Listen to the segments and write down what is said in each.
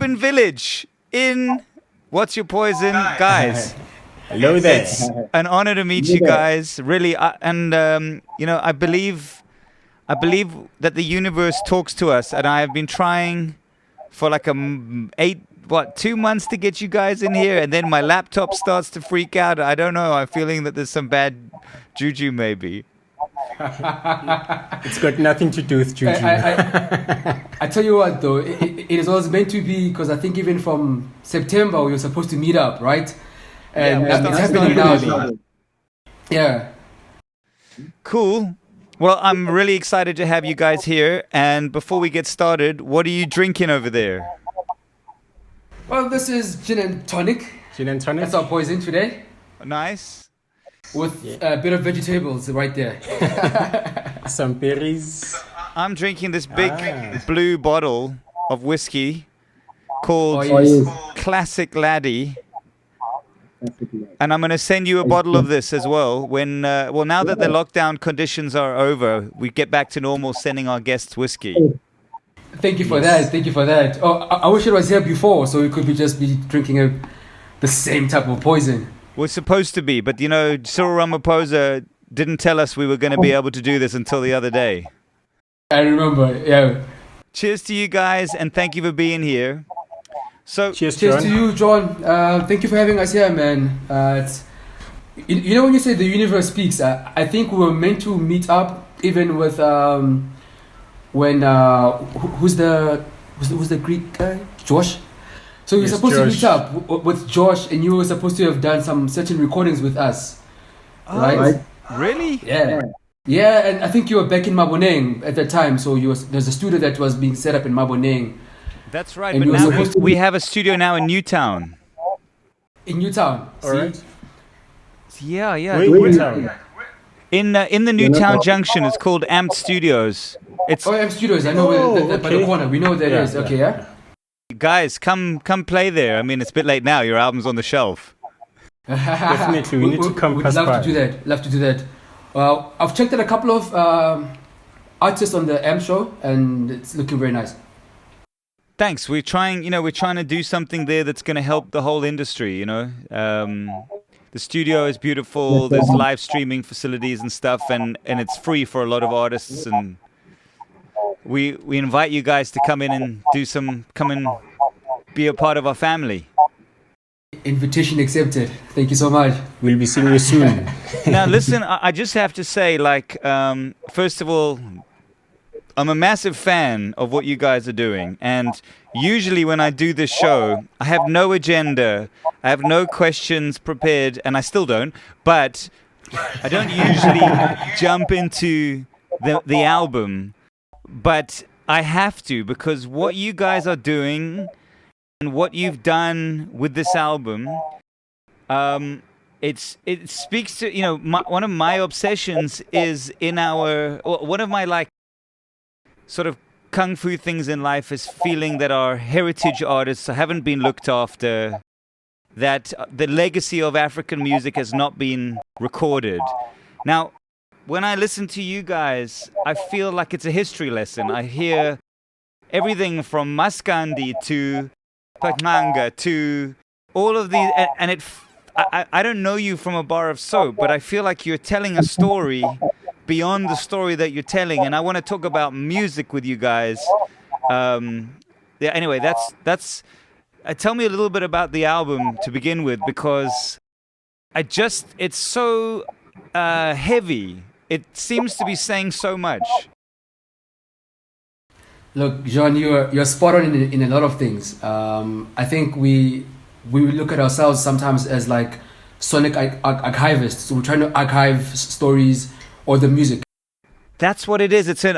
Open Village in What's Your Poison, guys. Hello there. It's an honor to meet you guys, really. I believe that the universe talks to us, and I have been trying for like 2 months to get you guys in here, and then my laptop starts to freak out. I don't know. I'm feeling that there's some bad juju, maybe. It's got nothing to do with juju. I tell you what, though, it was meant to be, because I think even from September we were supposed to meet up, right? And it's happening now. Yeah. Cool. Well, I'm really excited to have you guys here. And before we get started, what are you drinking over there? Well, this is gin and tonic. Gin and tonic? That's our poison today. Nice. With a bit of vegetables right there. Some berries. I'm drinking this big blue bottle of whiskey called Classic Laddie. And I'm going to send you a bottle of this as well. When now that the lockdown conditions are over, we get back to normal sending our guests whiskey. Thank you for that. Thank you for that. Oh, I wish it was here before, so we could just be drinking the same type of poison. We're supposed to be, but Cyril Ramaphosa didn't tell us we were going to be able to do this until the other day. I remember, yeah. Cheers to you guys, and thank you for being here. So, cheers to you, John. Thank you for having us here, man. When you say the universe speaks, I think we were meant to meet up even with who's the Greek guy? Josh. So we were supposed to meet up with Josh, and you were supposed to have done some certain recordings with us, right? Really? Yeah. Yeah, and I think you were back in Maboneng at that time. So there's a studio that was being set up in Maboneng. That's right, but now we have a studio now in Newtown. In Newtown, all right. Yeah. Newtown. In the Newtown Junction, it's called Amped Studios. Amped Studios. I know by the corner. We know where that is. Okay, yeah. Guys, come play there. I mean, it's a bit late now. Your album's on the shelf. Definitely, we need to come. We'd love to do that. Well, I've checked out a couple of artists on the Amp show, and it's looking very nice. Thanks. We're trying to do something there that's going to help the whole industry. The studio is beautiful. There's live streaming facilities and stuff, and it's free for a lot of artists. And we invite you guys to come in and come and be a part of our family. Invitation accepted. Thank you so much. We'll be seeing you soon. Now, listen, I just have to say, first of all, I'm a massive fan of what you guys are doing. And usually when I do this show, I have no agenda. I have no questions prepared, and I still don't. But I don't usually jump into the album. But I have to, because what you guys are doing and what you've done with this album, it speaks to, one of my obsessions is one of my sort of kung fu things in life is feeling that our heritage artists haven't been looked after, that the legacy of African music has not been recorded. Now, when I listen to you guys, I feel like it's a history lesson. I hear everything from Maskandi to Manga to all of these, and I don't know you from a bar of soap, but I feel like you're telling a story beyond the story that you're telling, and I want to talk about music with you guys. Anyway, that's. Tell me a little bit about the album to begin with, because it's so heavy. It seems to be saying so much. Look, John, you're spot on in a lot of things. I think we look at ourselves sometimes as like sonic archivists. So we're trying to archive stories or the music. That's what it is. It's an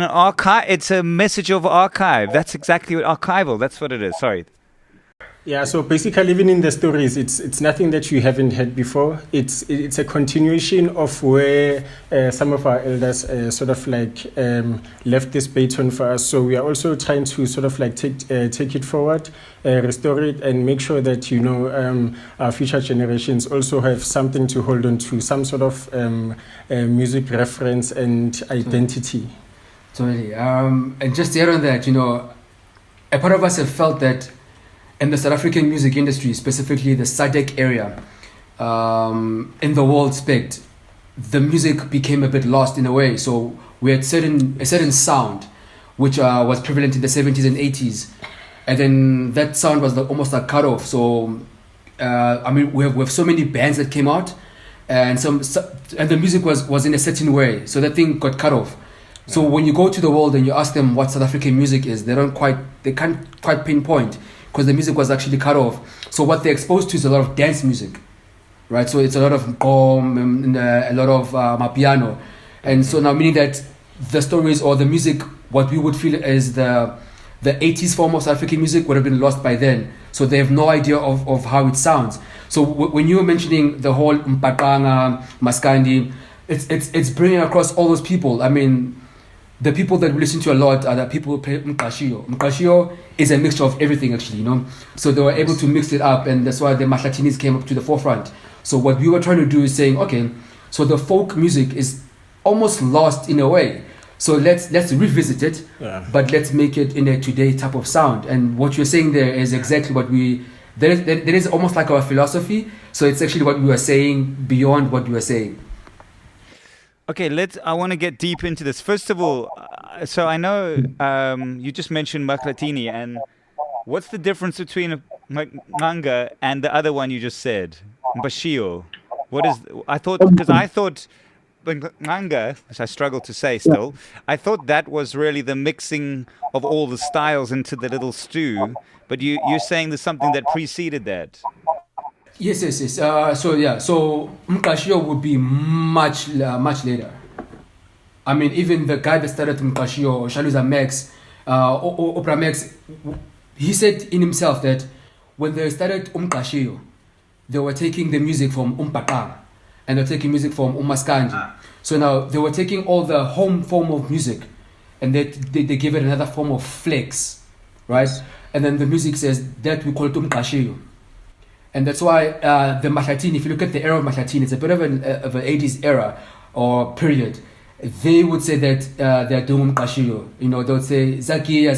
archive. It's a message of archive. That's exactly what archival. That's what it is. Sorry. Yeah, so basically, even in the stories, it's nothing that you haven't heard before. It's a continuation of where some of our elders left this baton for us. So we are also trying to take it forward, restore it, and make sure that our future generations also have something to hold on to, some sort of music reference and identity. Totally. And just to add on that, a part of us have felt that in the South African music industry, specifically the SADC area, in the world spect, the music became a bit lost in a way. So we had a certain sound which was prevalent in the 70s and 80s, and then that sound was almost like cut off. So I mean, we have so many bands that came out, and and the music was in a certain way, so that thing got cut off. So when you go to the world and you ask them what South African music is, they can't quite pinpoint, because the music was actually cut off. So what they're exposed to is a lot of dance music, right? So it's a lot of and a lot of mapiano, and so now meaning that the stories or the music, what we would feel is the 80s form of South African music would have been lost by then. So they have no idea of how it sounds. So when you were mentioning the whole Mpaqanga, Maskandi, it's bringing across all those people. I mean, the people that we listen to a lot are the people who play Mqashio. Mqashio is a mixture of everything, actually, you know. So they were able to mix it up, and that's why the Mahlatinis came up to the forefront. So what we were trying to do is saying, okay, so the folk music is almost lost in a way. So let's revisit it, but let's make it in a today type of sound. And what you're saying there is exactly what there is almost like our philosophy. So it's actually what we were saying beyond what we were saying. Okay, I want to get deep into this. First of all, so I know you just mentioned Maklatini, and what's the difference between Manga and the other one you just said, Mbashio? I thought Manga, which I struggle to say still, I thought that was really the mixing of all the styles into the little stew, but you're saying there's something that preceded that. Yes. So Mqashio would be much later. I mean, even the guy that started Mqashio, Shaluza Max, Oprah Max, he said in himself that when they started Mqashio, they were taking the music from Mpaqanga, and they're taking music from Maskandi. So now they were taking all the home form of music, and they give it another form of flex, right? And then the music says that we call it Mqashio. And that's why the Mahlatini, if you look at the era of Mahlatini, it's a bit of an 80s era or period. They would say that they're doing Mqashio. You know, they would say Zakia,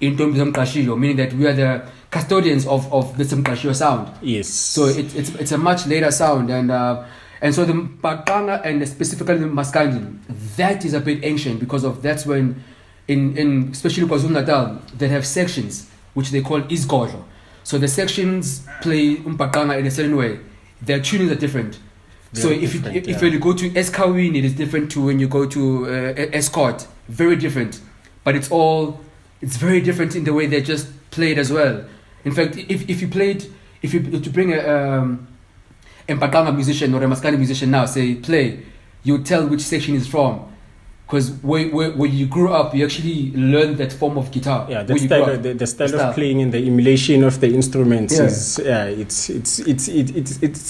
in Mqashio, meaning that we are the custodians of this Mqashio sound. Yes. So it's a much later sound, and so the Mpaqanga and specifically the Maskandi, that is a bit ancient, because that's when in especially KwaZulu-Natal, they have sections which they call Izgodlo. So the sections play Mpaqanga in a certain way. Their tunings are different. So if you go to Eskawini, it is different to when you go to Escort. Very different. But it's very different in the way they're just played as well. In fact, if you bring a Mpaqanga musician or a Maskandi musician now, say play, you tell which section is from. Because when you grew up, you actually learn that form of guitar. Yeah, the style of playing and the emulation of the instruments it's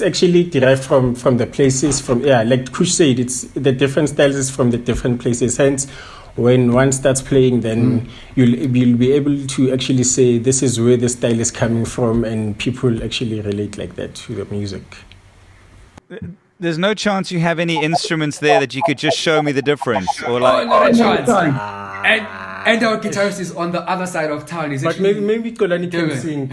actually derived from the places like Cush said, it's the different styles is from the different places. Hence, when one starts playing, then you'll be able to actually say this is where the style is coming from, and people actually relate like that to the music. There's no chance you have any instruments there that you could just show me the difference, or like. Not a chance. And our guitarist is on the other side of town. But maybe Kolani can sing.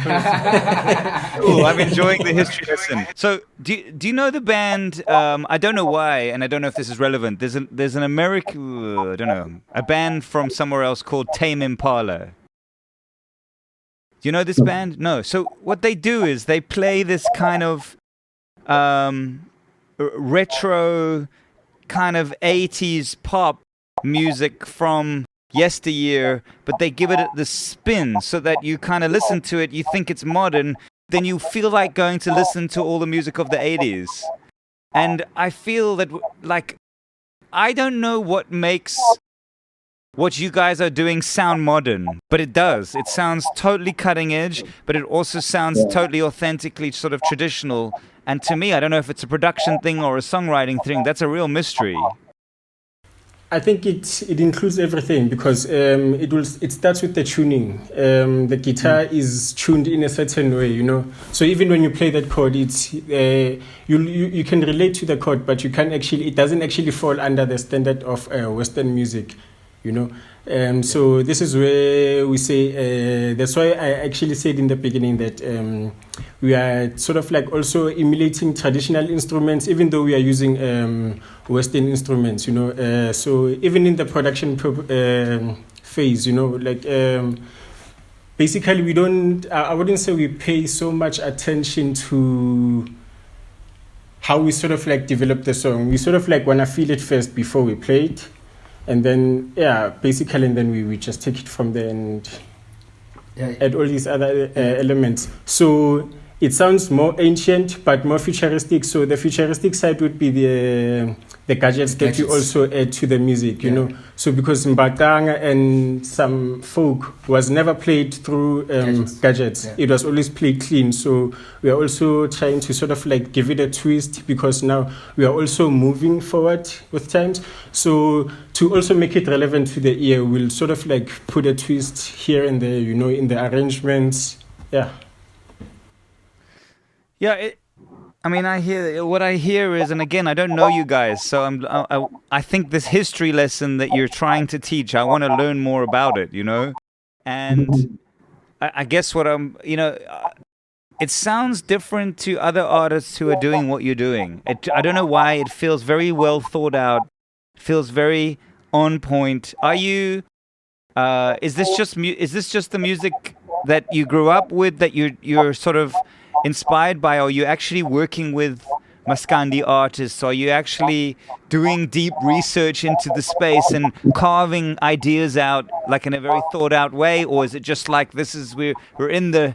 Cool, I'm enjoying the history lesson. So, do you know the band? I don't know why, and I don't know if this is relevant. There's an American, I don't know, a band from somewhere else called Tame Impala. Do you know this band? No. So what they do is they play this kind of retro kind of 80s pop music from yesteryear, but they give it the spin so that you kind of listen to it, you think it's modern, then you feel like going to listen to all the music of the 80s. And I feel that, like, I don't know what makes what you guys are doing sound modern, but it does. It sounds totally cutting edge, but it also sounds totally authentically sort of traditional. And to me, I don't know if it's a production thing or a songwriting thing. That's a real mystery. I think it includes everything, because it starts with the tuning. The guitar is tuned in a certain way, you know. So even when you play that chord, it's you can relate to the chord, but you can't actually. It doesn't actually fall under the standard of Western music. you know. So this is where we say, that's why I actually said in the beginning that we are sort of like also emulating traditional instruments, even though we are using Western instruments, you know. So even in the production phase, you know, like basically we don't, I wouldn't say we pay so much attention to how we sort of like develop the song. We sort of like want to feel it first before we play it. And then, basically, and then we just take it from there and add all these other elements. So it sounds more ancient, but more futuristic. So the futuristic side would be the gadgets that you also add to the music, you know. So because Mbakanga and some folk was never played through gadgets. It was always played clean. So we are also trying to sort of like give it a twist, because now we are also moving forward with times. So to also make it relevant to the ear, we'll sort of like put a twist here and there, you know, in the arrangements. Yeah. Yeah, I mean, what I hear is, and again, I don't know you guys, so I think this history lesson that you're trying to teach, I want to learn more about it, you know, and I guess what I'm, you know, it sounds different to other artists who are doing what you're doing. I don't know why it feels very well thought out, feels very on point. Are you? Is this just the music that you grew up with, that you're sort of inspired by? Or are you actually working with Maskandi artists? Are you actually doing deep research into the space and carving ideas out like in a very thought out way? Or is it just like we're in the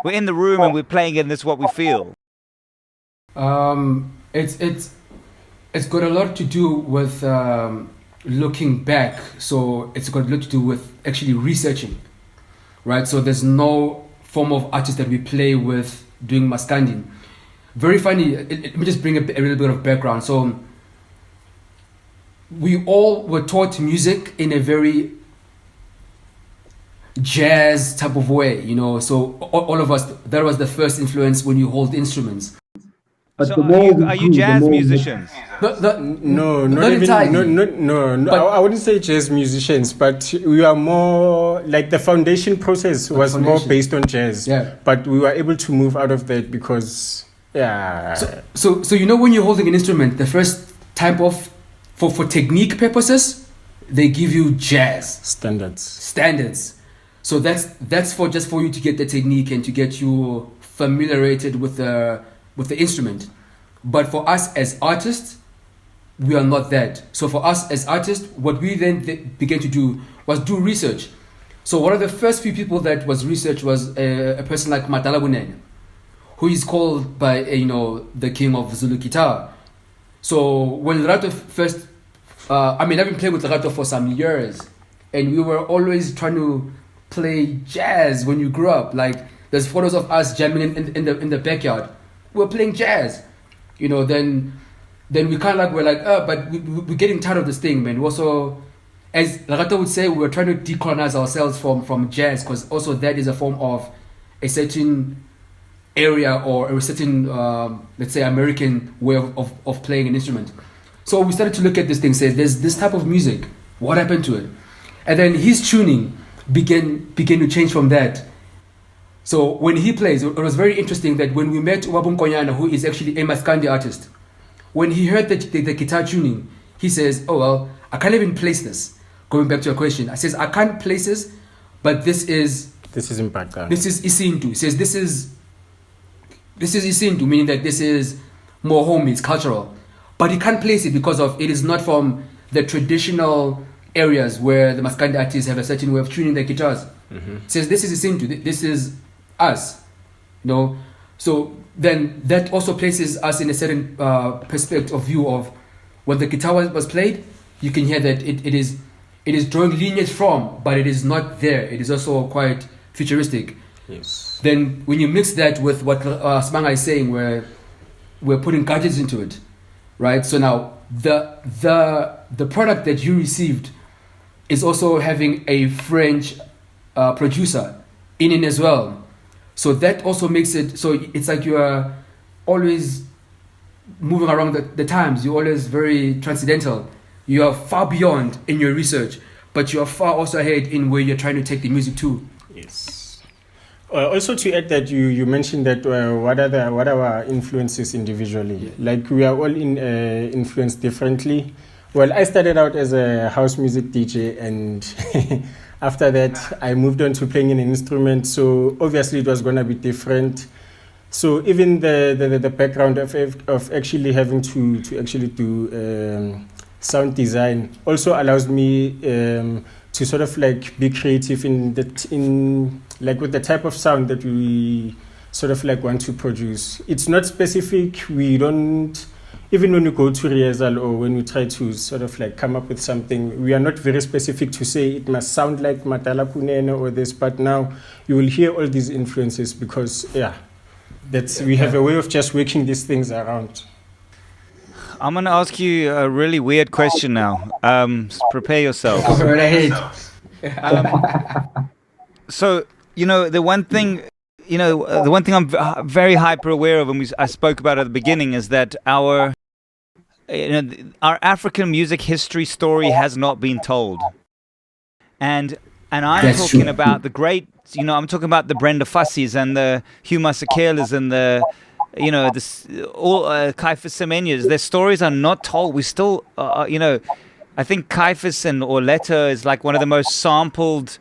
room and we're playing it and this is what we feel? It's got a lot to do with looking back. So it's got a lot to do with actually researching, right? So there's no form of artist that we play with doing Maskandi. Very funny. Let me just bring a little bit of background. So we all were taught music in a very jazz type of way, you know. So all of us, that was the first influence when you hold instruments. But so are you jazz musicians? No, I wouldn't say jazz musicians, but we are more like the foundation process was more based on jazz. Yeah. But we were able to move out of that because, So you know, when you're holding an instrument, the first type of for technique purposes, they give you jazz standards. So that's for just for you to get the technique and to get you familiarized with the instrument. But for us as artists, we are not that. So for us as artists, what we then began to do was do research. So one of the first few people that was research was a person like Matala Bunene, who is called by the king of Zulu guitar. So when Lerato first, I've been playing with Lerato for some years, and we were always trying to play jazz when you grew up. Like there's photos of us jamming in the backyard. We're playing jazz, Then we kind of like, we're like, but we're getting tired of this thing, man. We also, as Lerato would say, we're trying to decolonize ourselves from jazz, because also that is a form of a certain area or a certain, let's say, American way of playing an instrument. So we started to look at this thing, say, there's this type of music. What happened to it? And then his tuning began to change from that. So when he plays, it was very interesting that when we met Wabum Konyana, who is actually a Maskandi artist, when he heard the guitar tuning, he says, oh, well, I can't even place this. Going back to your question, I says, I can't place this, but this is Impacta. This is Isintu. He says, this is Isintu, meaning that this is more homey, it's cultural. But he can't place it because of it is not from the traditional areas where the Maskandi artists have a certain way of tuning their guitars. Mm-hmm. He says, this is Isintu, this is us. So then that also places us in a certain perspective of view of when the guitar was played, you can hear that it is drawing lineage from, but it is not there. It is also quite futuristic. Yes. Then when you mix that with what Smunga is saying, where we're putting gadgets into it, right? So now the product that you received is also having a French producer in it as well. So that also makes it, so it's like you are always moving around the times. You're always very transcendental. You are far beyond in your research, but you're far also ahead in where you're trying to take the music to. Yes. Also to add that you mentioned that what are our influences individually? Yeah. Like we are all influenced differently. Well, I started out as a house music DJ, and after that I moved on to playing an instrument. So obviously it was gonna be different. So even the background of actually having to actually do sound design also allows me to sort of like be creative in like with the type of sound that we sort of like want to produce. It's not specific. We don't, even when we go to rehearsal or when we try to sort of like come up with something, we are not very specific to say it must sound like Matala Kunene or this, but now you will hear all these influences because we have a way of just working these things around. I'm going to ask you a really weird question now. Prepare yourself. Go right ahead. So, the one thing I'm very hyper aware of, and I spoke about at the beginning, is that our African music history story has not been told. And I'm That's talking true. about the great, I'm talking about the Brenda Fassies and the Hugh Masekelas and the, Caiphus Semenyas. Their stories are not told. We still, I think Caiphus and Orletta is like one of the most sampled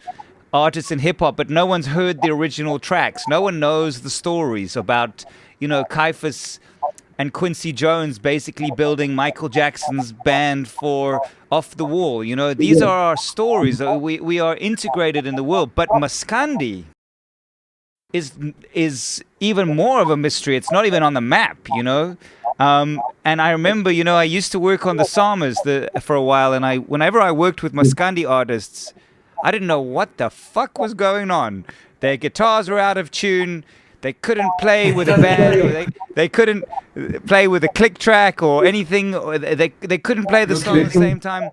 artists in hip hop, but no one's heard the original tracks. No one knows the stories about, Caiphus and Quincy Jones basically building Michael Jackson's band for Off the Wall. These are our stories. We are integrated in the world. But Maskandi is even more of a mystery. It's not even on the map, And I remember, I used to work on the Samas for a while, and whenever I worked with Maskandi artists, I didn't know what the fuck was going on. Their guitars were out of tune. They couldn't play with a band. Or they couldn't play with a click track or anything. Or they couldn't play the song at the same time.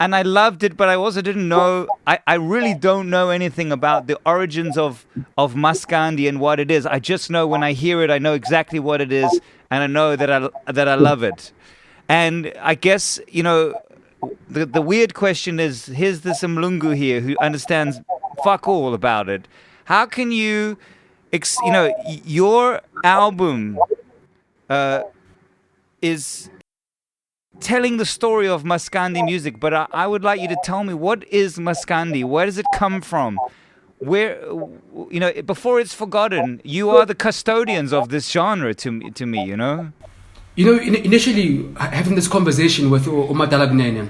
And I loved it, but I also didn't know. I really don't know anything about the origins of Maskandi and what it is. I just know when I hear it, I know exactly what it is, and I know that I love it. And I guess the weird question is: here's this Mlungu here who understands fuck all about it. How can you? Your album is telling the story of Maskandi music, but I would like you to tell me, what is Maskandi? Where does it come from? Where, before it's forgotten, you are the custodians of this genre to me, Initially, having this conversation with Umadala Gnene,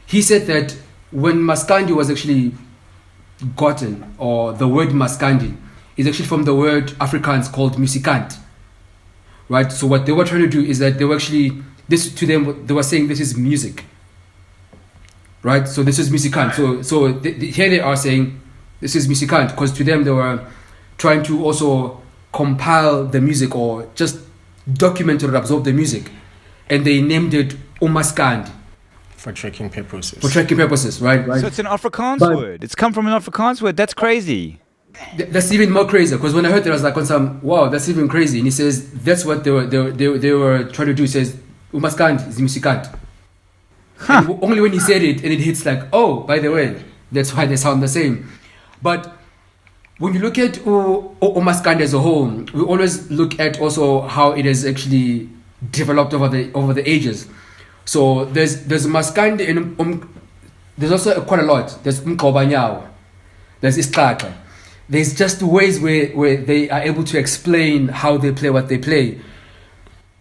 he said that when Maskandi was actually gotten, or the word Maskandi is actually from the word Afrikaans called musikant, right? So what they were trying to do is that they were actually, this to them, they were saying this is music, right? So this is musikant. So here they are saying this is musikant, because to them they were trying to also compile the music or just document or absorb the music, and they named it Umaskandi. For tracking purposes. Right? So it's an Afrikaans word. It's come from an Afrikaans word. That's crazy. That's even more crazy, because when I heard that, I was like, wow, that's even crazy. And he says that's what they were trying to do. He says Umaskandi is musikant. Only when he said it, and it hits like, oh, by the way, that's why they sound the same. But when you look at Umaskandi as a whole, we always look at also how it has actually developed over the ages. So there's Maskandi and there's also quite a lot. There's Mkobanyawo, there's Iskaka. There's just ways where they are able to explain how they play what they play.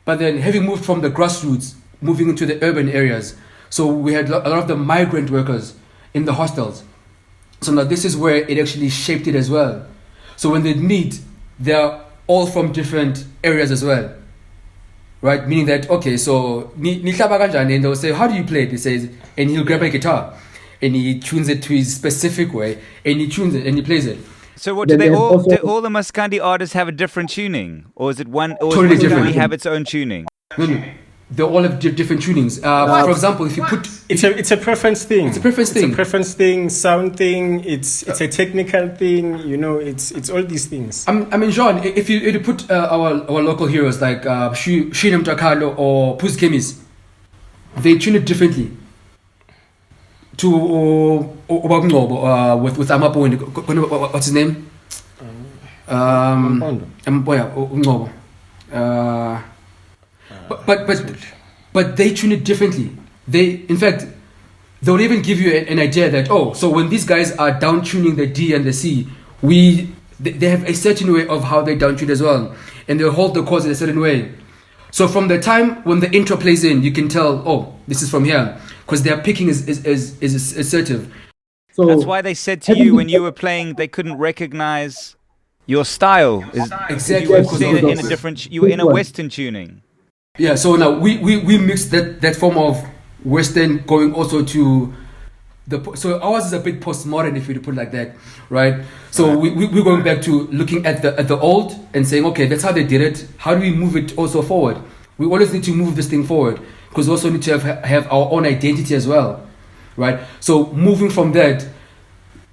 But then having moved from the grassroots, moving into the urban areas, so we had a lot of the migrant workers in the hostels. So now this is where it actually shaped it as well. So when they meet, they're all from different areas as well. Right, meaning that, okay, so and they'll say, how do you play it? He says, and he'll grab a guitar and he tunes it to his specific way, and he tunes it and he plays it. So what do all the Maskandi artists have a different tuning, or is it one? Or Totally does different. Maskandi have its own tuning? No. They all have different tunings. For example, if you put it's a preference thing. It's a preference thing. Sound thing. It's a technical thing. It's all these things. I mean, John, if you put our local heroes like Shinem Takalo or Puz Kemis, they tune it differently. Ubaba Ngcobo, with Amaponi. What's his name? Ngcobo. But they tune it differently. In fact, they'll even give you an idea that, so when these guys are down tuning the D and the C, they have a certain way of how they down tune as well, and they hold the chords in a certain way. So from the time when the intro plays in, you can tell, this is from here, because their picking is assertive. So that's why they said to you when you were playing, they couldn't recognize your style. Exactly. You were in a Western tuning. Yeah, so now we mixed that form of Western going also to so ours is a bit postmodern, if you put it like that, right? So we're going back to looking at the old and saying, okay, that's how they did it. How do we move it also forward? We always need to move this thing forward because we also need to have our own identity as well, right? So moving from that,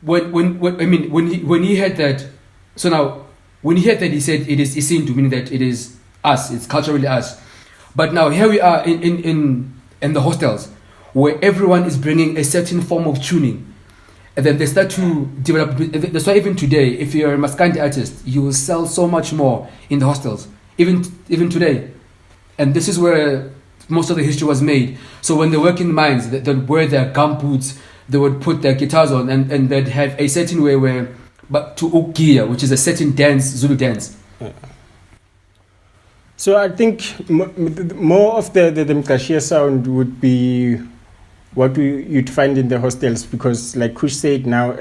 when he had that, so now when he had that, he said it is Isintu, meaning that it is us, it's culturally us. But now here we are in the hostels, where everyone is bringing a certain form of tuning, and then they start to develop. That's why even today, if you're a Maskandi artist, you will sell so much more in the hostels, even today. And this is where most of the history was made. So when they work in mines, they'd wear their gumboots, they would put their guitars on, and they'd have a certain way but to ukia, which is a certain dance, Zulu dance. Yeah. So I think more of the Mkashia sound would be what you'd find in the hostels, because like Cush said now,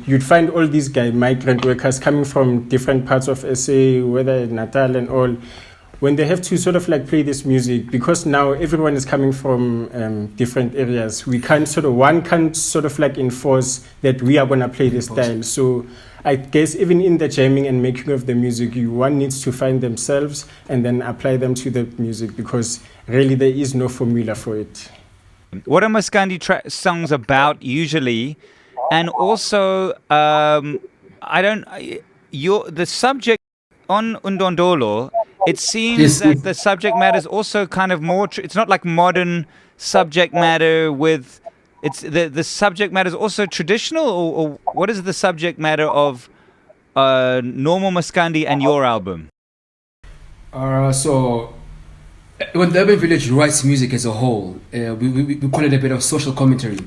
you'd find all these migrant workers coming from different parts of SA, whether Natal and all, when they have to sort of like play this music, because now everyone is coming from different areas. One can't sort of like enforce that we are going to play this style. So I guess even in the jamming and making of the music, one needs to find themselves and then apply them to the music, because really there is no formula for it. What are Maskandi songs about usually? And also, the subject on Udondolo, it seems that the subject matter is also kind of more, it's not like modern subject matter with, it's the subject matter is also traditional, or what is the subject matter of normal Maskandi and your album? So when the Urban Village writes music as a whole, we call it a bit of social commentary.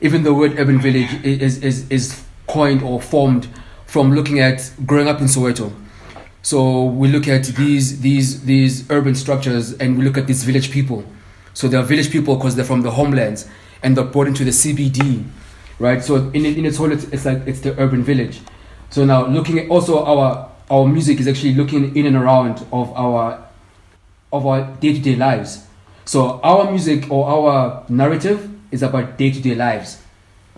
Even the word Urban Village is coined or formed from looking at growing up in Soweto. So we look at these urban structures and we look at these village people. So they are village people because they're from the homelands and they're brought into the CBD, right? So in its whole, it's like it's the urban village. So now looking at also our music is actually looking in and around of our day-to-day lives. So our music or our narrative is about day-to-day lives,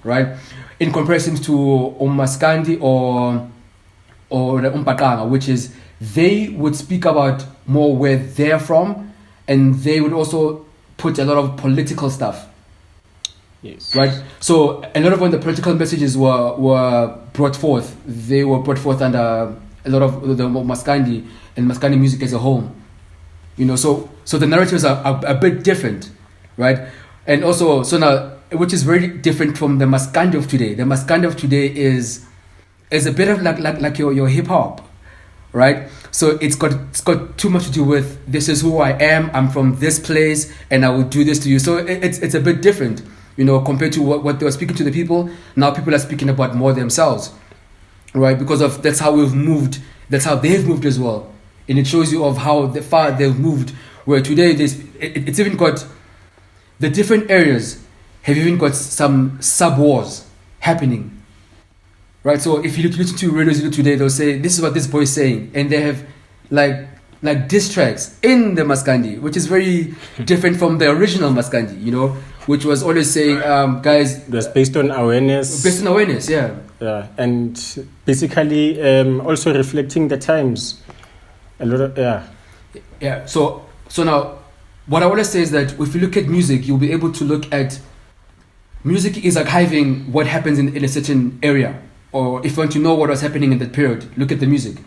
right? In comparison to Maskandi or the Umpakanga, which is they would speak about more where they're from, and they would also put a lot of political stuff. Yes. Right? So a lot of when the political messages were brought forth, they were brought forth under a lot of the Maskandi and Maskandi music as a whole. You know, so the narratives are a bit different, right? And also, so now, which is very different from the Maskandi of today. The Maskandi of today is a bit of like your hip hop, right? So it's got too much to do with this is who I am. I'm from this place, and I will do this to you. So it's a bit different, you know, compared to what they were speaking to the people. Now people are speaking about more themselves, right? Because of that's how we've moved. That's how they've moved as well, and it shows you of how far they've moved. Where today it's even got the different areas have even got some sub wars happening. Right, so if you listen to radio Zulu today, they'll say, this is what this boy is saying. And they have like diss tracks in the Maskandi, which is very different from the original Maskandi, you know, which was always saying, guys... It was based on awareness. Based on awareness, yeah. Yeah, and basically also reflecting the times. A lot of, yeah. Yeah, so now, what I always say is that if you look at music, you'll be able to look at... Music is archiving what happens in a certain area. Or if you want to know what was happening in that period, look at the music.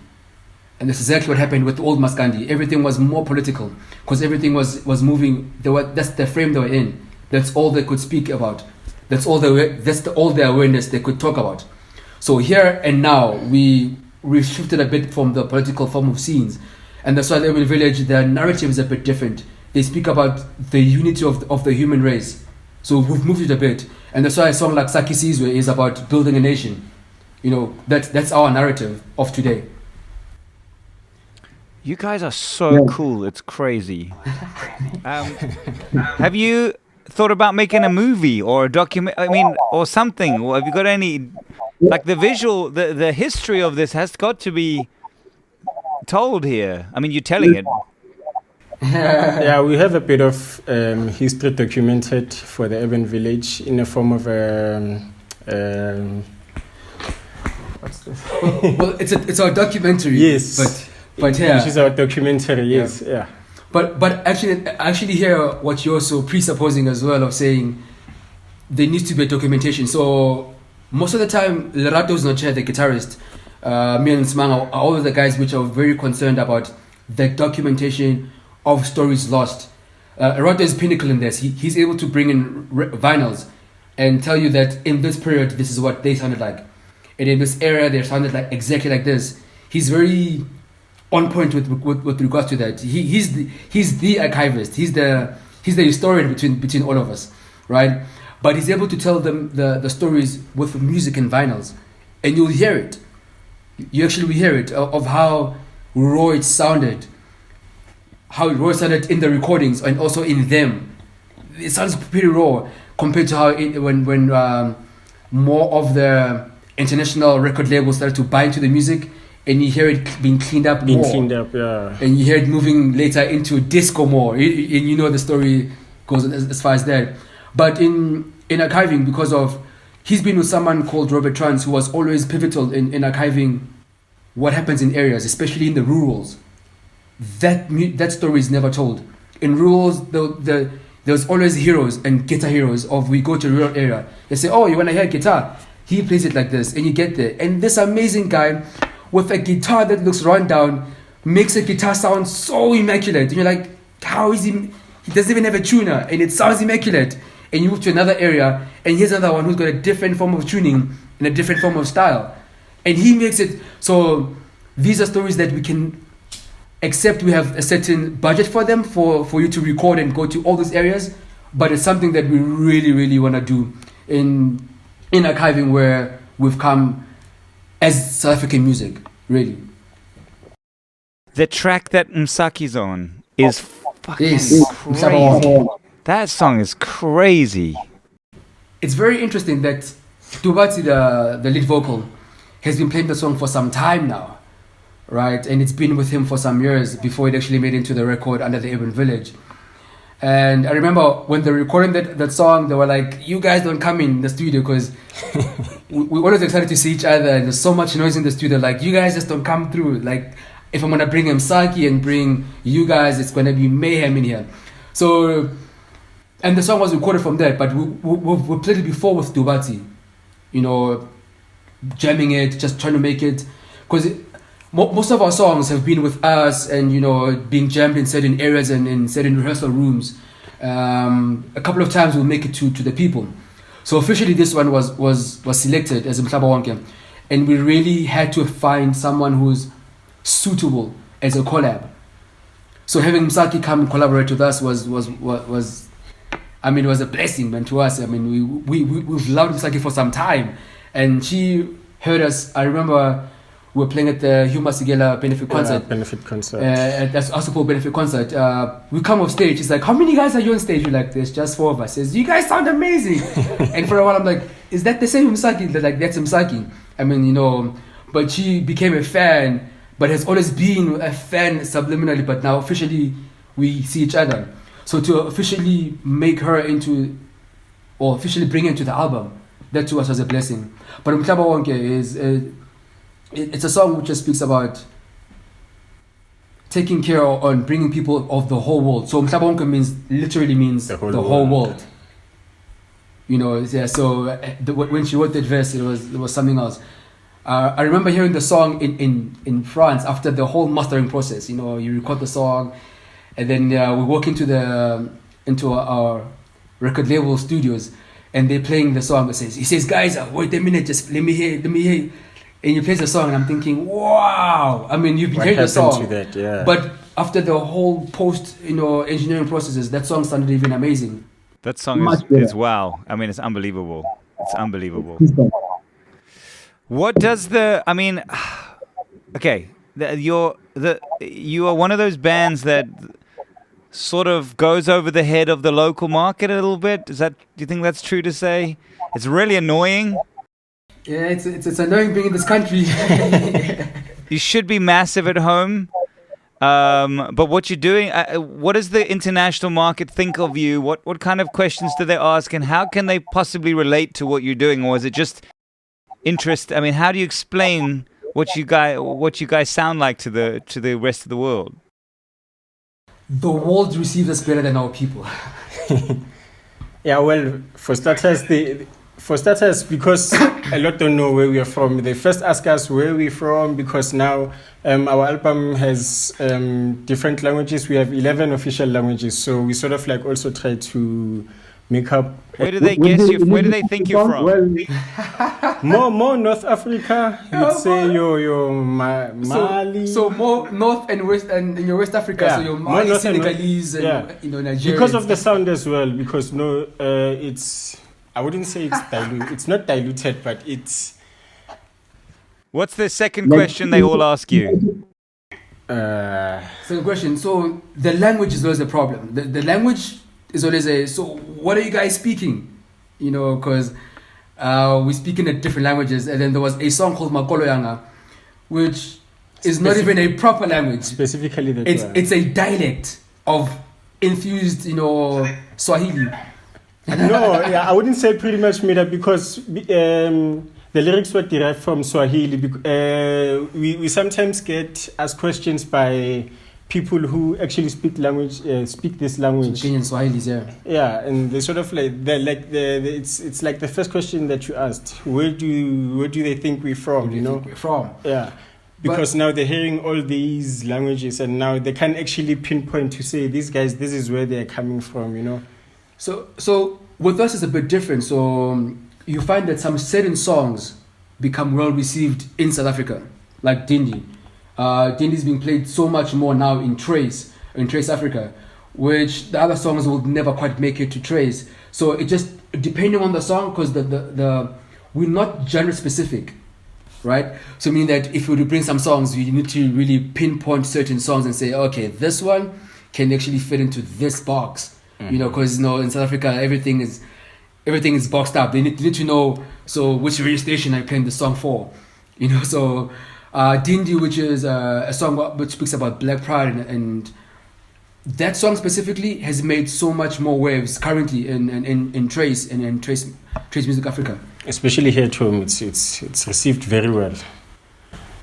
And that's exactly what happened with old Maskandi. Everything was more political because everything was moving. That's the frame they were in. That's all they could speak about. That's all all the awareness they could talk about. So here and now, we shifted a bit from the political form of scenes, and that's why the urban village, their narrative is a bit different. They speak about the unity of the human race. So we've moved it a bit, and that's why a song like Saki Sizwe is about building a nation. You know, that's our narrative of today. You guys are so cool. It's crazy. Have you thought about making a movie or a document? I mean, or something? Or have you got any, like the visual, the history of this has got to be told here. I mean, you're telling it. Yeah, we have a bit of history documented for the urban village in the form of what's this? Well, it's our documentary. Yes. But yeah, which is our documentary. Yes, yeah. But actually hear what you're also presupposing as well, of saying there needs to be a documentation. So most of the time, Lerato is not here, the guitarist. Me and Smunga are all the guys which are very concerned about the documentation of stories lost. Lerato is pinnacle in this. He's able to bring in vinyls and tell you that in this period, this is what they sounded like, and in this era, they sounded like exactly like this. He's very on point with regards to that. He's the archivist. He's the historian between all of us, right? But he's able to tell them the stories with music and vinyls, and you'll hear it. You actually will hear it of how raw it sounded, in the recordings and also in them. It sounds pretty raw compared to how when more of the international record labels started to buy into the music. And you hear it being cleaned up more. Yeah. And you hear it moving later into disco more. And you know the story goes as far as that. But in archiving, because of... He's been with someone called Robert Trans, who was always pivotal in archiving what happens in areas, especially in the rurals. That story is never told. In rurals, there's always heroes and guitar heroes of we go to a rural area. They say, oh, you want to hear guitar? He plays it like this. And you get there. And this amazing guy... with a guitar that looks run down, makes a guitar sound so immaculate. And you're like, how is he? He doesn't even have a tuner, and it sounds immaculate. And you move to another area, and here's another one who's got a different form of tuning and a different form of style. And he makes it. So these are stories that we can accept. We have a certain budget for them, for you to record and go to all these areas. But it's something that we really, really want to do in archiving, where we've come as South African music, really. The track that Msaki's on is fucking Yes. crazy. That song is crazy. It's very interesting that Dubatsi, the lead vocal, has been playing the song for some time now, right? And it's been with him for some years before it actually made into the record under the Urban Village. And I remember when they recorded that song, they were like, you guys don't come in the studio because we always excited to see each other, and there's so much noise in the studio. Like, you guys just don't come through. Like, if I'm going to bring Msaki and bring you guys, it's going to be mayhem in here. So, and the song was recorded from there, but we played it before with Dubatsi, you know, jamming it, just trying to make it. Because most of our songs have been with us and, you know, being jammed in certain areas and in certain rehearsal rooms. A couple of times we'll make it to the people. So officially this one was selected as Mhlaba Wonke. And we really had to find someone who's suitable as a collab. So having Msaki come collaborate with us was I mean, it was a blessing, man, to us. I mean, we've loved Msaki for some time. And she heard us. I remember we were playing at the Hugh Masekela benefit concert. At the Asupol benefit concert. We come off stage. She's like, how many guys are you on stage? We're like, there's just 4 of us. She says, you guys sound amazing. And for a while, I'm like, is that the same Msaki? They're like, that's Msaki. I mean, you know, but she became a fan, but has always been a fan subliminally. But now officially, we see each other. So to officially make her into, or officially bring her into the album, that to us was a blessing. But Mhlaba Wonke is... it's a song which just speaks about taking care on bringing people of the whole world. So Mhlaba Wonke literally means the whole world. You know, yeah. So when she wrote that verse, it was something else. I remember hearing the song in France after the whole mastering process. You know, you record the song, and then we walk into our record label studios, and they're playing the song. He says, guys, wait a minute, just let me hear. And he plays the song, and I'm thinking, wow. I mean, you've been hearing the song, to that, yeah. but after the whole post, engineering processes, that song sounded even amazing. That song is wow. I mean, it's unbelievable. It's unbelievable. What does okay, you are one of those bands that sort of goes over the head of the local market a little bit. Do you think that's true to say? It's really annoying. Yeah, it's annoying being in this country. You should be massive at home. But what you're doing, what does the international market think of you? What kind of questions do they ask, and how can they possibly relate to what you're doing, or is it just interest? I mean, how do you explain what you guys sound like to the rest of the world? The world receives us better than our people. Yeah, well, for starters, because a lot don't know where we are from, they first ask us where we're from, because now our album has different languages. We have 11 official languages, so we sort of like also try to make up. Where do they where do they think you're from? Well, more North Africa. You'd say your Mali. So more North and West, and in your West Africa. Yeah, so your Mali, Senegalese, and Nigerians. Because of the sound as well. Because it's. I wouldn't say it's not diluted, but it's. What's the second question they all ask you? Second question. So the language is always a problem. The language is always so what are you guys speaking? Because we speak in different languages. And then there was a song called Makolo Yanga, which is not even a proper language. Specifically it's a dialect of infused, Swahili. No, I wouldn't say pretty much made up, because the lyrics were derived from Swahili. We sometimes get asked questions by people who actually speak this language. Kenyan Swahilis, yeah. Yeah, and they sort of it's like the first question that you asked. Where do they think we're from? We're from. Yeah. Because now they're hearing all these languages, and now they can't actually pinpoint to say, these guys, this is where they're coming from, So with us it's a bit different. So you find that some certain songs become well received in South Africa, like Dindi. Dindi is being played so much more now in Trace Africa, which the other songs will never quite make it to Trace. So it just depending on the song, because we're not genre specific, right? So meaning that if you were to bring some songs, you need to really pinpoint certain songs and say, okay, this one can actually fit into this box. Because in South Africa everything is boxed up. They need to know which radio station I playing the song for. So Dindi, which is a song which speaks about Black Pride, and that song specifically has made so much more waves currently in Trace and in Trace Music Africa. Especially here at home, it's received very well,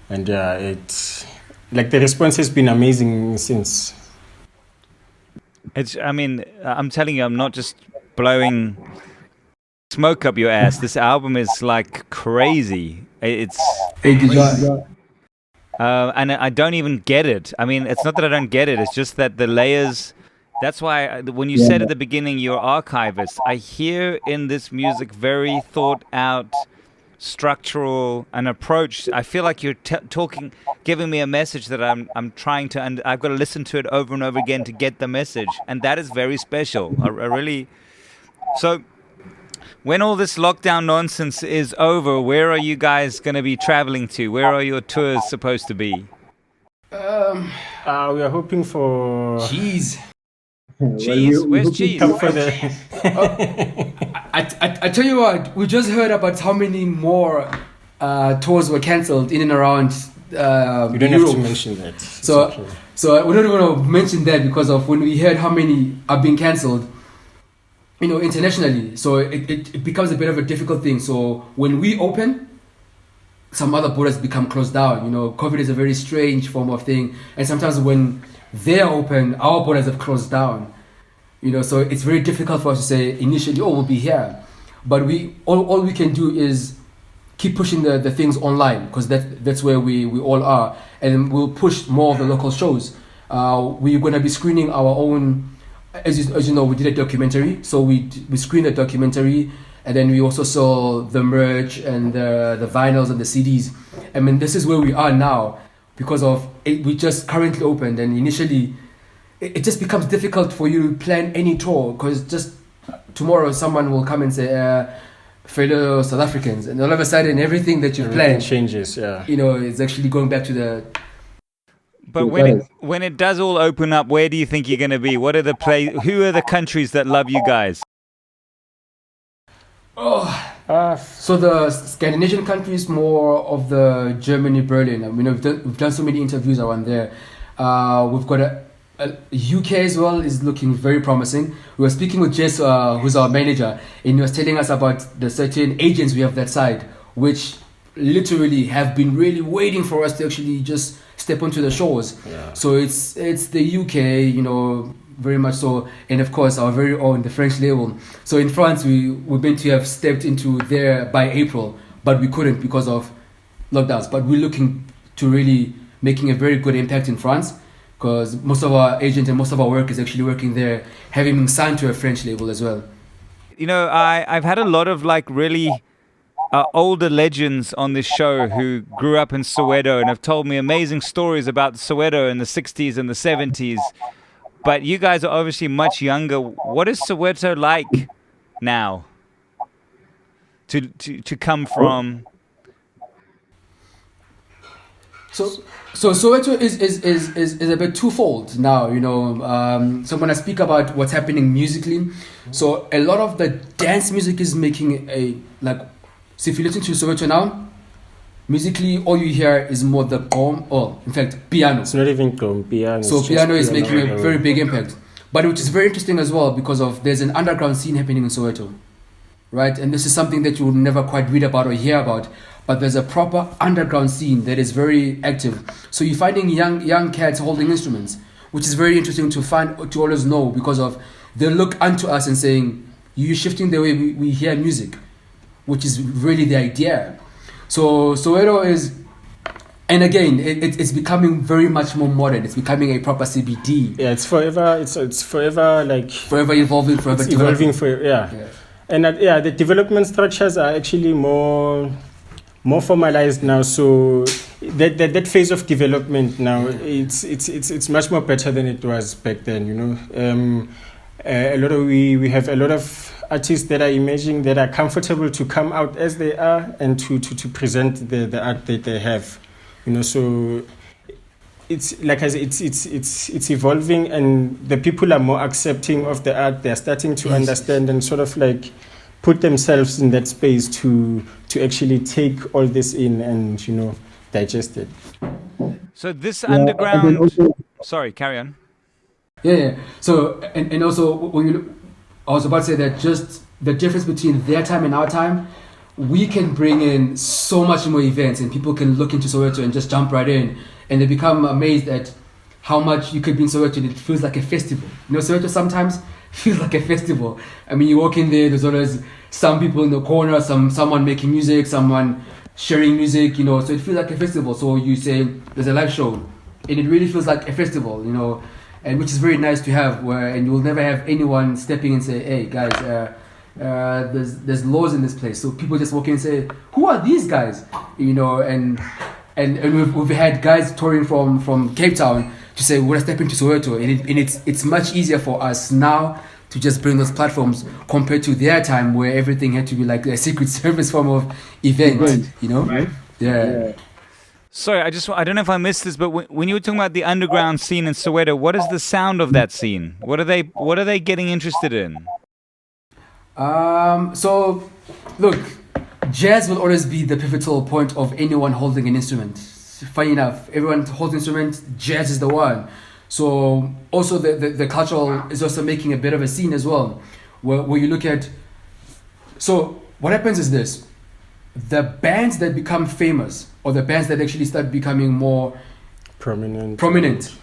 and it's like the response has been amazing since. I'm telling you, I'm not just blowing smoke up your ass. This album is like crazy. It's and I don't even get it. I mean, it's not that I don't get it. It's just that the layers. That's why when you said at the beginning you're archivists, I hear in this music very thought out, structural an approach. I feel like you're giving me a message that I'm trying to, and I've got to listen to it over and over again to get the message, and that is very special. I really. So, when all this lockdown nonsense is over, where are you guys going to be traveling to? Where are your tours supposed to be? We are hoping for cheese. Cheese? Where's cheese? I tell you what, we just heard about how many more tours were cancelled in and around you don't Europe. have to mention that. So we don't want to mention that because of when we heard how many are being cancelled, internationally. So it becomes a bit of a difficult thing. So when we open, some other borders become closed down. COVID is a very strange form of thing, and sometimes when they're open, our borders have closed down. So it's very difficult for us to say initially, we'll be here. But all we can do is keep pushing the things online, because that's where we all are, and we'll push more of the local shows. We're going to be screening our own, as you know, we did a documentary, so we screened a documentary, And then we also sell the merch and the vinyls and the CDs. I mean, this is where we are now because of it. We just currently opened, and initially it just becomes difficult for you to plan any tour because just tomorrow someone will come and say, fellow South Africans, and all of a sudden everything that you planned changes. Yeah, it's actually going back to the. But when it does all open up, where do you think you're going to be? What are who are the countries that love you guys? So the Scandinavian countries, more of the Germany, Berlin. I mean, we've done so many interviews around there. We've got a UK as well is looking very promising. We were speaking with Jess, who's our manager, and he was telling us about the certain agents we have that side, which literally have been really waiting for us to actually just step onto the shores. Yeah. So it's the UK, very much so, and of course our very own the French label. So in France we're meant to have stepped into there by April, but we couldn't because of lockdowns. But we're looking to really making a very good impact in France because most of our agents and most of our work is actually working there, having been signed to a French label as well. I've had a lot of really older legends on this show who grew up in Soweto and have told me amazing stories about Soweto in the 60s and the 70s. But you guys are obviously much younger. What is Soweto like now to come from? So Soweto is a bit twofold now, So when I speak about what's happening musically, so a lot of the dance music is making so if you listen to Soweto now, musically all you hear is more the gqom, or in fact piano. It's not even piano. So piano is making a very big impact. But which is very interesting as well because there's an underground scene happening in Soweto, right? And this is something that you will never quite read about or hear about. But there's a proper underground scene that is very active. So you're finding young cats holding instruments, which is very interesting to always know because they look unto us and saying, you're shifting the way we hear music, which is really the idea. So Soweto is, and again, it's becoming very much more modern. It's becoming a proper CBD. Yeah, it's forever. It's forever forever evolving, forever it's developing. evolving. Yeah. And the development structures are actually more formalized now. So that phase of development now, it's much more better than it was back then. We have a lot of artists that are emerging that are comfortable to come out as they are and to present the art that they have. So it's like I said, it's evolving, and the people are more accepting of the art. They're starting to understand and sort of put themselves in that space to actually take all this in and digest it. So this underground. Sorry, carry on. Yeah. So and also I was about to say that just the difference between their time and our time, we can bring in so much more events and people can look into Soweto and just jump right in, and they become amazed at how much you could be in Soweto and it feels like a festival. Soweto sometimes feels like a festival. I mean, you walk in there's always some people in the corner, someone making music, someone sharing music, so it feels like a festival. So you say there's a live show and it really feels like a festival, and which is very nice to have, and you'll never have anyone stepping in and say, hey guys, there's laws in this place. So people just walk in and say, who are these guys? And we've had guys touring from Cape Town to say, we're stepping to Soweto, and it's much easier for us now to just bring those platforms compared to their time where everything had to be like a secret service form of event, Right? Yeah. Sorry, I don't know if I missed this, but when you were talking about the underground scene in Soweto, what is the sound of that scene? What are they getting interested in? So look, jazz will always be the pivotal point of anyone holding an instrument. Funny enough, everyone holds an instrument, jazz is the one. So also the cultural is also making a bit of a scene as well, where you look at. So what happens is this: the bands that become famous, or the bands that actually start becoming more prominent,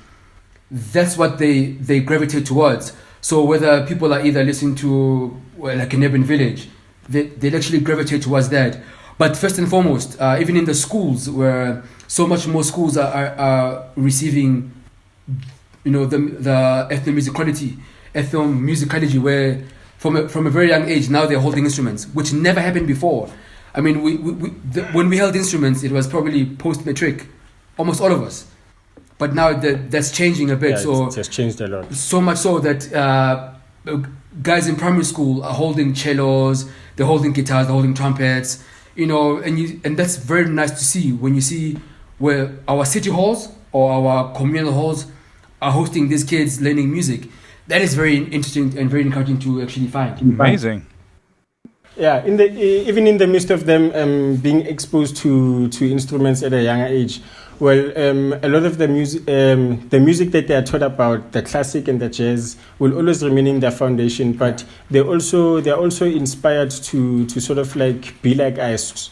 that's what they gravitate towards. So whether people are either listening to like an urban village, they'd actually gravitate towards that. But first and foremost, even in the schools, where so much more schools are receiving, the ethnomusicality, where from a very young age, now they're holding instruments, which never happened before. I mean, when we held instruments, it was probably post-matric, almost all of us. But now that's changing a bit. Yeah, so it has changed a lot. So much so that guys in primary school are holding cellos, they're holding guitars, they're holding trumpets, and that's very nice to see when you see where our city halls or our communal halls are hosting these kids learning music. That is very interesting and very encouraging to actually find. Amazing. Yeah, even in the midst of them being exposed to instruments at a younger age, well, a lot of the music that they are taught about, the classic and the jazz, will always remain in their foundation. But they're also inspired to sort of like be like us,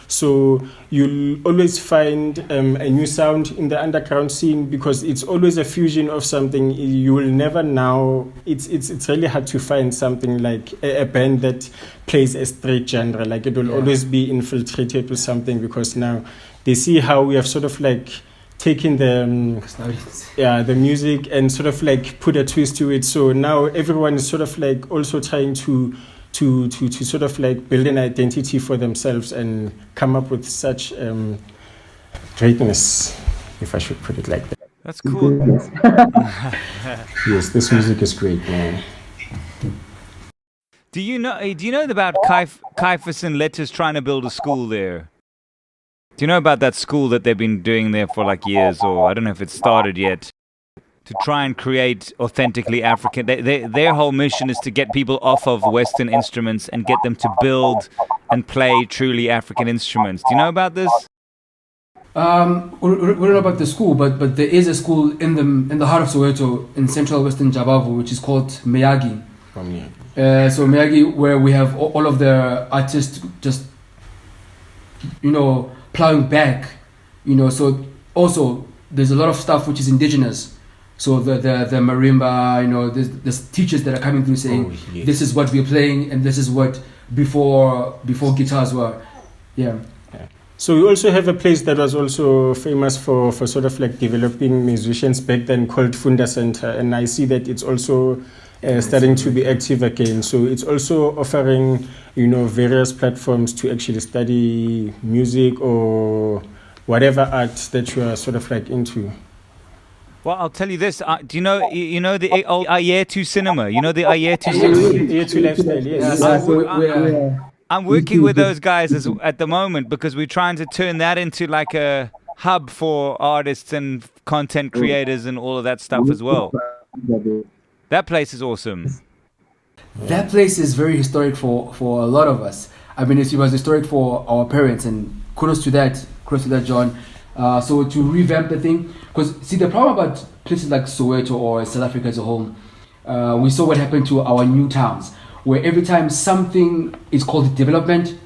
So you'll always find a new sound in the underground scene because it's always a fusion of something. You will never now. It's really hard to find something like a band that plays a straight genre. Like it will always be infiltrated with something because now they see how we have sort of like taken the music and sort of like put a twist to it. So now everyone is sort of like also trying to sort of like build an identity for themselves and come up with such greatness, if I should put it like that. That's cool. Yes, this music is great, man. Do you know about Caiaphas and Letters trying to build a school there? Do you know about that school that they've been doing there for like years, or I don't know if it's started yet, to try and create authentically African? Their whole mission is to get people off of Western instruments and get them to build and play truly African instruments. Do you know about this? We don't know about the school, but there is a school in the heart of Soweto in central Western Jabavu, which is called Miyagi. So Miyagi, where we have all of the artists just, plowing back, So also there's a lot of stuff which is indigenous. So the marimba, there's teachers that are coming through saying, this is what we're playing and this is what before guitars were. Yeah. So we also have a place that was also famous for sort of like developing musicians back then called Funda Center, and I see that it's also starting to be active again. So it's also offering, various platforms to actually study music or whatever art that you are sort of like into. Well, I'll tell you this. Do you know the old Ayetu cinema? You know the Ayetu cinema? Ayetu lifestyle, yes. I'm working with those guys at the moment because we're trying to turn that into like a hub for artists and content creators and all of that stuff as well. That place is awesome. That place is very historic for a lot of us. I mean, it was historic for our parents, and kudos to that, John. So to revamp the thing, because see, the problem about places like Soweto or South Africa as a whole, we saw what happened to our new towns, where every time something is called development,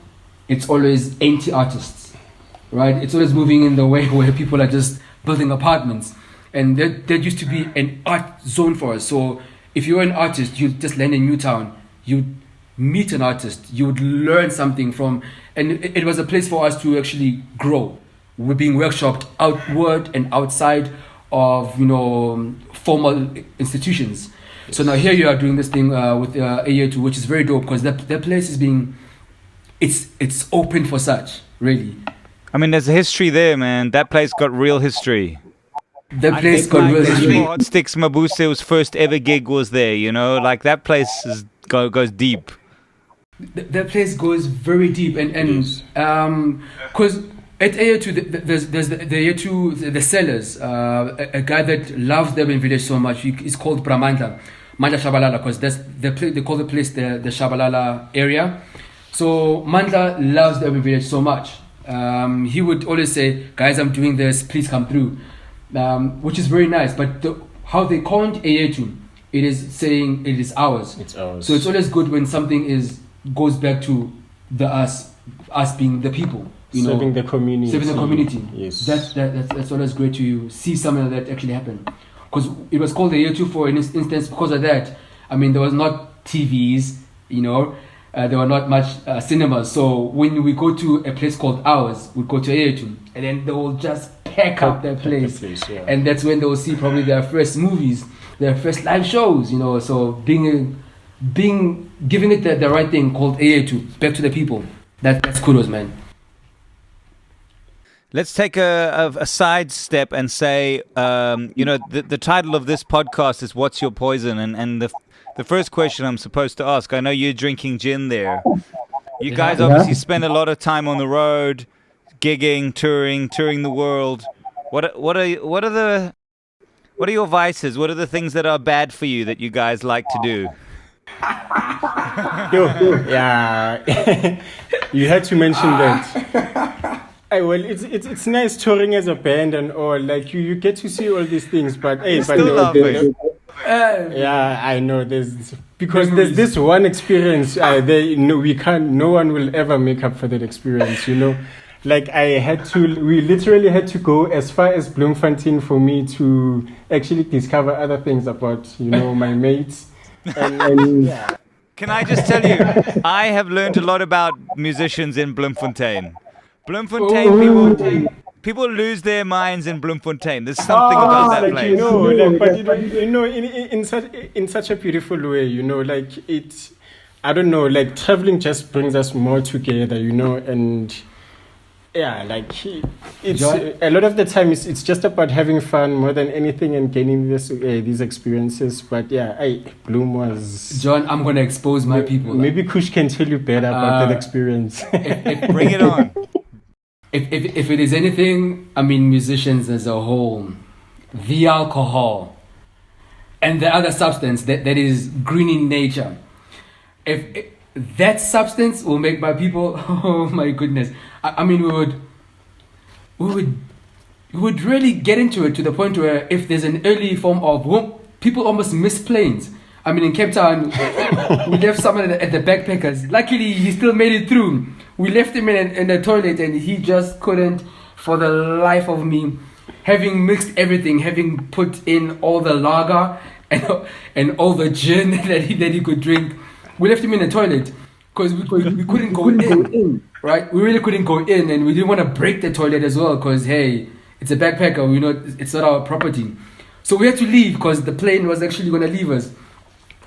it's always anti-artists, right? It's always moving in the way where people are just building apartments. And there used to be an art zone for us. So if you're an artist, you just land in Newtown, you meet an artist, you would learn something from, and it was a place for us to actually grow. We're being workshopped outward and outside of, formal institutions. So now here you are doing this thing with AU2, which is very dope because that place is it's open for such, really. I mean, there's a history there, man. That place got real history. That place got real history. Hot Sticks Mabuse's first ever gig was there, like that place goes deep. That place goes very deep, and because at AU2 there's the AU2 the sellers, a guy that loves the urban village so much. He's called Manda Shabalala, because that's they call the place the Shabalala area. So Manda loves the urban village so much. He would always say, "Guys, I'm doing this. Please come through," which is very nice. But how they count AU2, it is saying it is ours. It's ours. So it's always good when something goes back to us being the people. Serving the community. Yes. That's always great to see something like that actually happen. Because it was called the AU2 for an instance because of that. I mean, there was not TVs, there were not much cinemas. So when we go to a place called ours, we go to AU2, and then they will just pack up that place. Yeah. And that's when they will see probably their first movies, their first live shows, So being giving it the right thing called AA2 back to the people. That's kudos, man. Let's take a side step and say, the title of this podcast is "What's Your Poison?" and the first question I'm supposed to ask. I know you're drinking gin there. You guys obviously spend a lot of time on the road, gigging, touring the world. What are your vices? What are the things that are bad for you that you guys like to do? Yeah, you had to mention that. Well, it's nice touring as a band and all. Like you get to see all these things, but hey, still laughing. Yeah, I know. There's this one experience. No one will ever make up for that experience. You know, like we literally had to go as far as Bloemfontein for me to actually discover other things about my mates. And yeah. Can I just tell you, I have learned a lot about musicians in Bloemfontein. People lose their minds in Bloemfontein. There's something about that place. In such a beautiful way, like it's, I don't know, like traveling just brings us more together, and yeah, like it's a lot of the time it's just about having fun more than anything and gaining these experiences. But yeah, Bloom was. John, I'm gonna expose my people. Maybe Cush can tell you better about that experience. Bring it on. If it is anything, I mean, musicians as a whole, the alcohol and the other substance that is green in nature, if that substance will make my people, oh my goodness, I mean, we would really get into it to the point where if there's an early form of, people almost miss planes. I mean, in Cape Town, we left someone at the backpackers. Luckily, he still made it through. We left him in the toilet and he just couldn't, for the life of me, having mixed everything, having put in all the lager and all the gin that he could drink. We left him in the toilet because we couldn't go in, right? We really couldn't go in, and we didn't want to break the toilet as well because, hey, it's a backpacker, it's not our property. So we had to leave because the plane was actually going to leave us.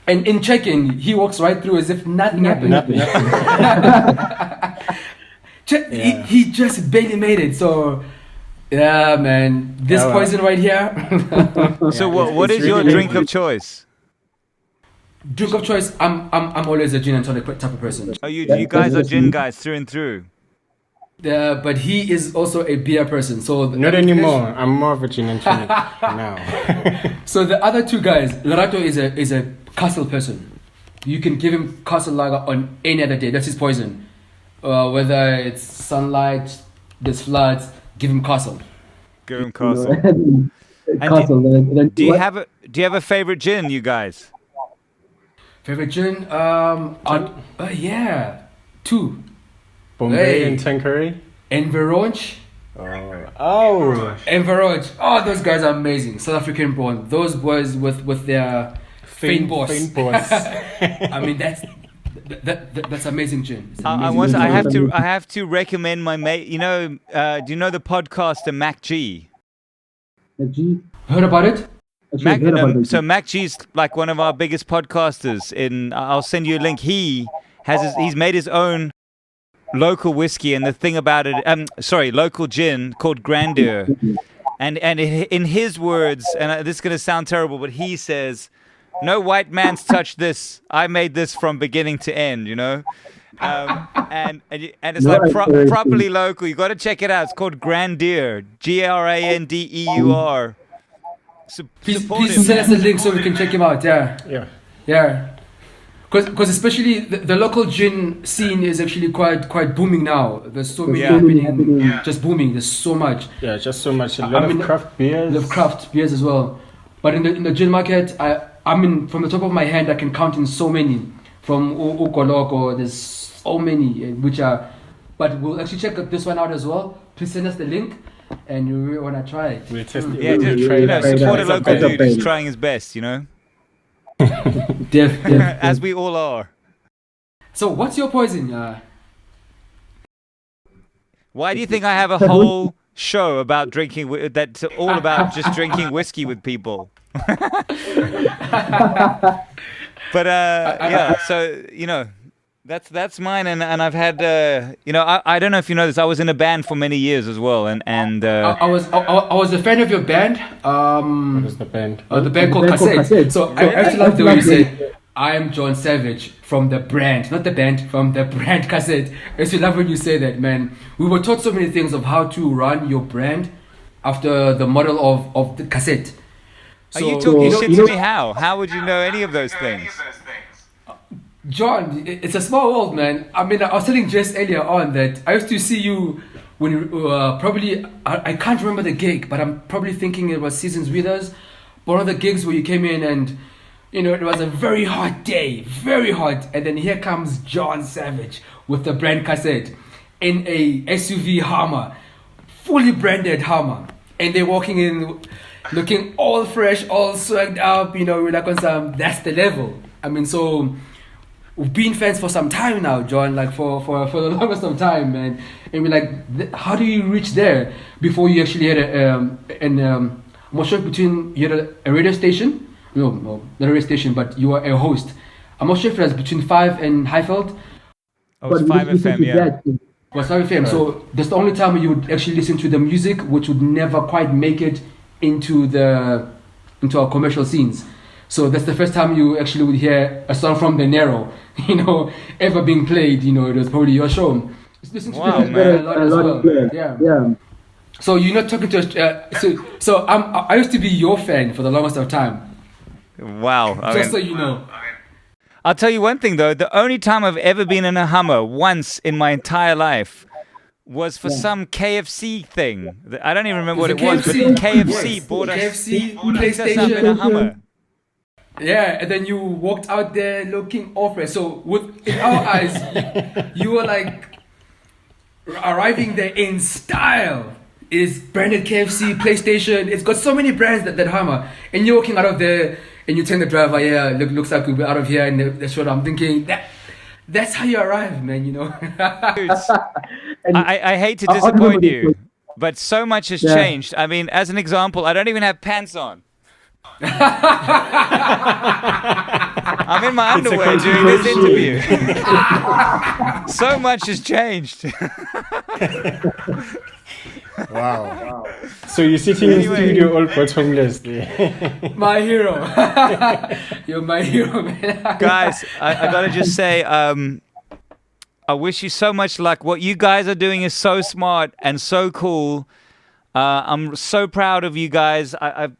And in check-in, he walks right through as if nothing happened. He just barely made it. So, yeah, man, this poison right here. So, what is your drink of choice? Drink of choice. I'm always a gin and tonic type of person. Oh, you guys are gin guys through and through. But he is also a beer person. So not anymore. I'm more of a gin and tonic now. So the other two guys, Lerato is a castle person. You can give him castle lager on any other day. That's his poison. Whether it's sunlight, there's floods, give him castle. Give him castle. Do you have a favorite gin, you guys? Favorite gin? Yeah, two. Bombay and Tanqueray? Enveronge. Oh. Enveronge. Oh, those guys are amazing. South African born. Those boys with their faint boss. I mean, that's amazing gin. I have to recommend my mate. Do you know the podcaster Mac G? Mac G? Heard about it? So Mac G's like one of our biggest podcasters. I'll send you a link. He's made his own local whiskey, and the thing about it, local gin called Grandeur, and in his words, and this is going to sound terrible, but he says, "No white man's touched this. I made this from beginning to end." And it's properly local. You got to check it out. It's called Grandeur, Grandeur. Please send us the link so we can check him out. Yeah. Because especially the local gin scene is actually quite booming now. There's so many happening, just booming. There's so much. Yeah, just so much. A lot of craft beers. A lot of craft beers as well. But in the gin market, I mean, from the top of my hand, I can count in so many. From Ukoloko, there's so many which are. But we'll actually check this one out as well. Please send us the link, and we want to try it. We'll test it. Yeah, just support a local dude who's trying his best. As we all are. So what's your poison? Why do you think I have a whole show about drinking that's all about just drinking whiskey with people? But yeah, so that's mine, and I've had I don't know if you know this. I was in a band for many years as well, and I was a fan of your band. What is the band? The band called Cassette. So I actually love the way you say, "I am John Savage" from the brand, not the band, from the brand Cassette. I actually love when you say that, man. We were taught so many things of how to run your brand after the model of the Cassette. Are you talking shit to me? How would you know any of those things? John, it's a small world, man. I mean, I was telling Jess earlier on that I used to see you when you probably, I can't remember the gig, but I'm probably thinking it was Seasons With Us. One of the gigs where you came in and, it was a very hot day, very hot. And then here comes John Savage with the brand Cassette in a SUV Hummer, fully branded Hummer. And they're walking in looking all fresh, all swagged up, we're like on some, that's the level. I mean, so we've been fans for some time now, John, like for the longest of time, man. And we're like, how do you reach there before you actually had I'm not sure between, you had a radio station? No, not a radio station, but you were a host. I'm not sure if it was between 5 and Highveld. Oh, it was 5 FM, yeah. It was 5 FM, so that's the only time you would actually listen to the music, which would never quite make it into our commercial scenes. So that's the first time you actually would hear a song from the Nero, ever being played. It was probably your show. Listen to man. a lot as well. Yeah. So you're not talking to us. So I used to be your fan for the longest of time. Wow. So you know. I'll tell you one thing though. The only time I've ever been in a Hummer once in my entire life was for some KFC thing. I don't even remember what it was, but KFC bought us up in a Hummer. Yeah, and then you walked out there looking all fresh. So in our eyes, you were like arriving there in style. It's branded KFC, PlayStation. It's got so many brands that Hummer. And you're walking out of there and you tell the driver, yeah, looks like we'll be out of here. And that's what I'm thinking. That's how you arrive, man, I hate to disappoint you, but so much has changed. I mean, as an example, I don't even have pants on. I'm in my underwear doing this interview. So much has changed. Wow. So you're sitting in studio all bottomless. My hero. You're my hero, man. Guys, I gotta just say, I wish you so much luck. What you guys are doing is so smart and so cool. I'm so proud of you guys. I'm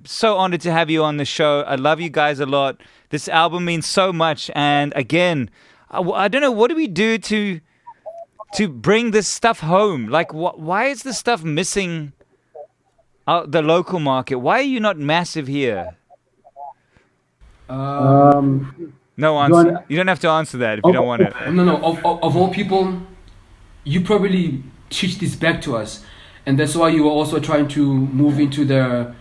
so honored to have you on the show. I love you guys a lot. This album means so much. And again, I don't know, what do we do to bring this stuff home? Like, why is this stuff missing out the local market? Why are you not massive here? No answer. You don't have to answer that if you don't want it. No. Of all people, you probably teach this back to us, and that's why you were also trying to move into the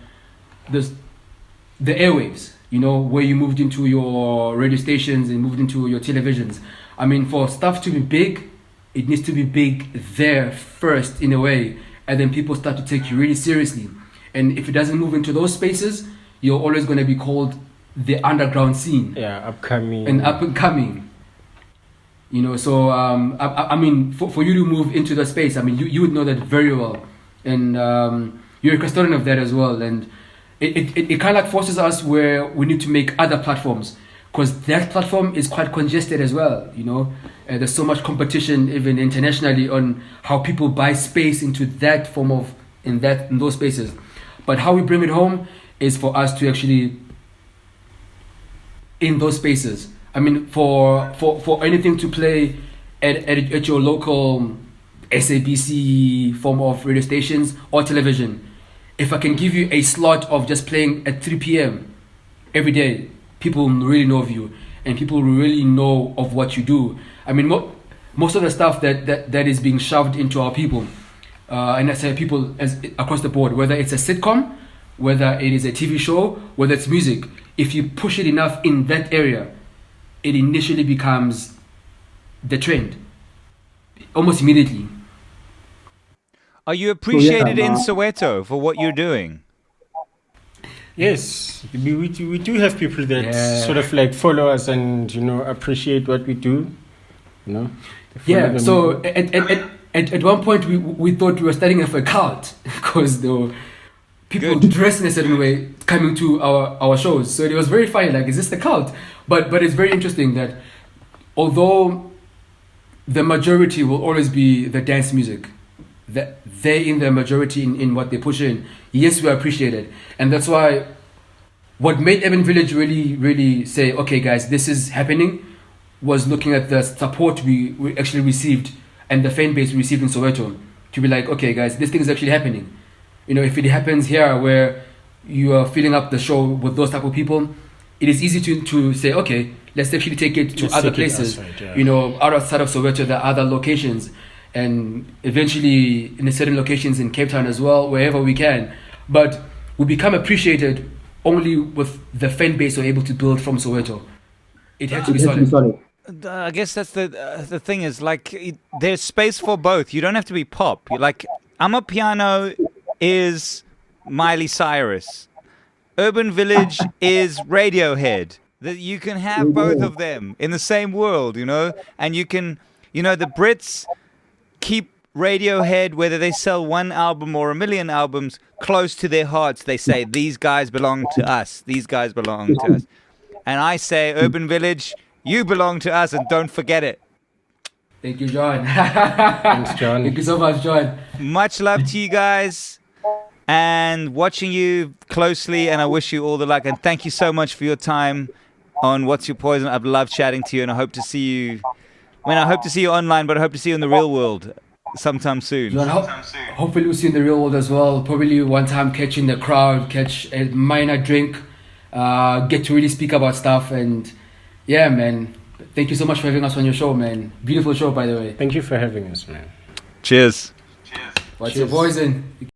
airwaves. Where you moved into your radio stations and moved into your televisions. I mean, for stuff to be big, it needs to be big there first, in a way, and then people start to take you really seriously. And if it doesn't move into those spaces, you're always going to be called the underground scene. Yeah, upcoming. And up and coming. So I mean, for you to move into the space, I mean, you would know that very well, and you're a custodian of that as well. And it kind of like forces us where we need to make other platforms, because that platform is quite congested as well. There's so much competition even internationally on how people buy space into that form of in those spaces. But how we bring it home is for us to actually in those spaces. I mean, for anything to play at your local SABC form of radio stations or television, if I can give you a slot of just playing at 3 p.m. every day, people really know of you and people really know of what you do. I mean, most of the stuff that is being shoved into our people, and I say people as across the board, whether it's a sitcom, whether it is a TV show, whether it's music, if you push it enough in that area, it initially becomes the trend, almost immediately. Are you appreciated in Soweto for what you're doing? Yes, we do have people that Yeah. sort of like follow us and, appreciate what we do. They follow Yeah, the so movement. at one point we thought we were starting off a cult because there were people Good. dressed in a certain way coming to our shows. So it was very funny, like, is this the cult? But it's very interesting that although the majority will always be the dance music, that they in the majority in what they push in, yes, we appreciate it. And that's why what made Urban Village really, really say, okay guys, this is happening, was looking at the support we actually received and the fan base we received in Soweto, to be like, okay guys, this thing is actually happening. If it happens here where you are filling up the show with those type of people, it is easy to say, okay, let's actually take it to Let's other take it places, outside, yeah. outside of Soweto, there are other locations, and eventually in certain locations in Cape Town as well, wherever we can. But we become appreciated only with the fan base we're able to build from Soweto. It had to be It has to be solid. solid. I guess that's the thing is like there's space for both. You don't have to be pop. Like Amapiano is Miley Cyrus. Urban Village is Radiohead. That you can have both of them in the same world, and you can, the Brits keep Radiohead, whether they sell one album or a million albums, close to their hearts. They say, these guys belong to us. These guys belong to us. And I say, Urban Village, you belong to us and don't forget it. Thank you, John. Thanks, John. Thank you so much, John. Much love to you guys and watching you closely, and I wish you all the luck. And thank you so much for your time on What's Your Poison. I've loved chatting to you, and I hope to see you. I hope to see you online, but I hope to see you in the real world sometime soon. John, hopefully we'll see you in the real world as well. Probably one time catch in the crowd, catch a minor drink, get to really speak about stuff. And yeah, man, thank you so much for having us on your show, man. Beautiful show, by the way. Thank you for having us, man. Cheers. What's your poison?